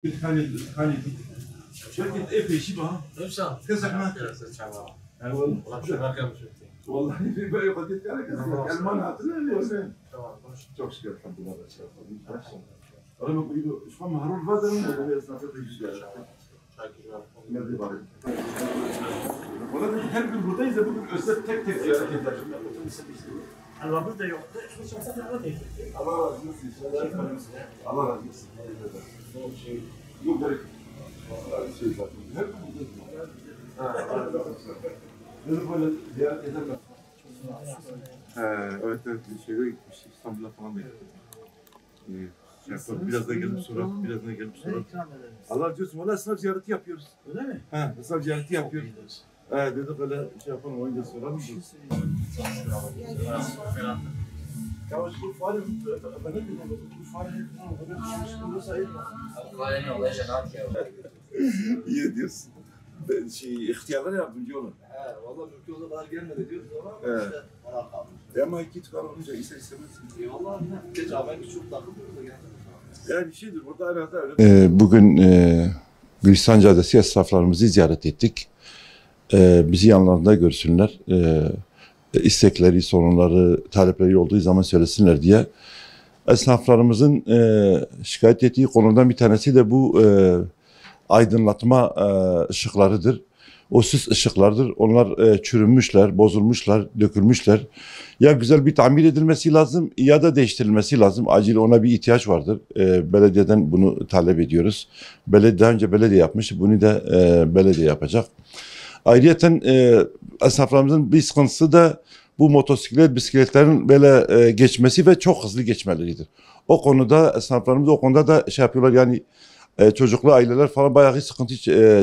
شركة ايه في شبه كذا كمان والله في بقى قد يتكلم المان عطنا وزين çok şükür alhamdülillah Arama buydu şu an Harun Vazar'ın da bir esnafı da güzel. Nerede var? Valla her gün buradayız da bugün özet tek tek ziyaret edeceğiz. Arabamız da yoktu. Şu şahsen araba değil. Allah razı olsun. Allah razı olsun. Yok gerek. Her gün buradayız. Bunu böyle ziyaret ederler. Evet şeyde gitmiş İstanbul'a falan da gitmiş. Birazdan gelip soralım, birazdan gelip soralım. Allah diyorsun, valla sınav ziyareti yapıyoruz. Öyle mi? Ha, sınav ziyareti yapıyoruz. Dedik öyle şey yapalım, önce soralım. Yavaş bu fare bu fare İyi diyorsun. İhtiyarlar yardımcı olun. Valla mümkün olduğu kadar gelmedi diyoruz ama işte ona kalmış. Ama iki tıkar olunca ister istemezsin. Eyvallah geç abi ben çok takılmıyorum da geldim. Yani şeydir, burada herhalde öyle. Bugün Gülistan Caddesi esnaflarımızı ziyaret ettik. Bizi yanlarında görsünler. İstekleri, sorunları, talepleri olduğu zaman söylesinler diye. Esnaflarımızın şikayet ettiği konudan bir tanesi de bu aydınlatma ışıklarıdır. O süs ışıklardır. Onlar çürümüşler, bozulmuşlar, dökülmüşler. Ya güzel bir tamir edilmesi lazım ya da değiştirilmesi lazım. Acil ona bir ihtiyaç vardır. Belediyeden bunu talep ediyoruz. Daha önce belediye yapmış. Bunu da belediye yapacak. Ayrıyeten esnaflarımızın bir sıkıntısı da bu motosiklet, bisikletlerin böyle geçmesi ve çok hızlı geçmeleridir. O konuda esnaflarımız o konuda da şey yapıyorlar yani çocuklu aileler falan bayağı sıkıntı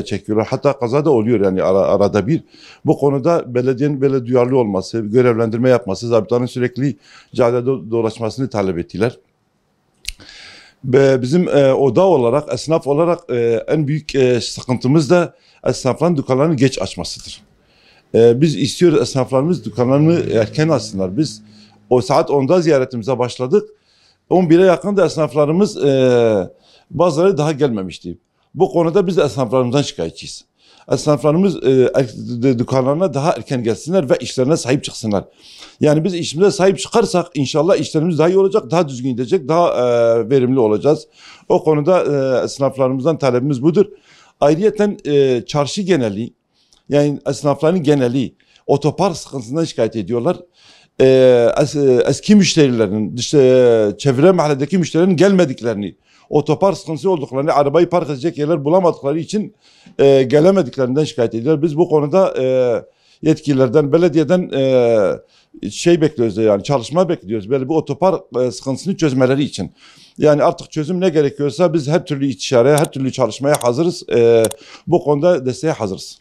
çekiyorlar. Hatta kaza da oluyor yani arada bir. Bu konuda belediyenin böyle duyarlı olması, görevlendirme yapması, zabıtanın sürekli caddede dolaşmasını talep ettiler. Bizim oda olarak, esnaf olarak en büyük sıkıntımız da esnafların dükkanlarını geç açmasıdır. Biz istiyoruz esnaflarımız dükkanlarını erken açsınlar. Biz o saat 10'da ziyaretimize başladık. 11'e yakın da esnaflarımız bazıları daha gelmemişti. Bu konuda biz de esnaflarımızdan şikayetçiyiz. Esnaflarımız dükkanlarına daha erken gelsinler ve işlerine sahip çıksınlar. Yani biz işimize sahip çıkarsak inşallah işlerimiz daha iyi olacak, daha düzgün gidecek, daha verimli olacağız. O konuda esnaflarımızdan talebimiz budur. Ayrıyeten çarşı geneli, yani esnafların geneli otopark sıkıntısından şikayet ediyorlar. Eski müşterilerin, çevre mahalledeki müşterilerin gelmediklerini, otopark sıkıntısı olduklarını, arabayı park edecek yerler bulamadıkları için gelemediklerinden şikayet ediyorlar. Biz bu konuda yetkililerden, belediyeden şey bekliyoruz yani çalışma bekliyoruz. Böyle bir otopark sıkıntısını çözmeleri için. Yani artık çözüm ne gerekiyorsa biz her türlü istişareye, her türlü çalışmaya hazırız. Bu konuda desteğe hazırız.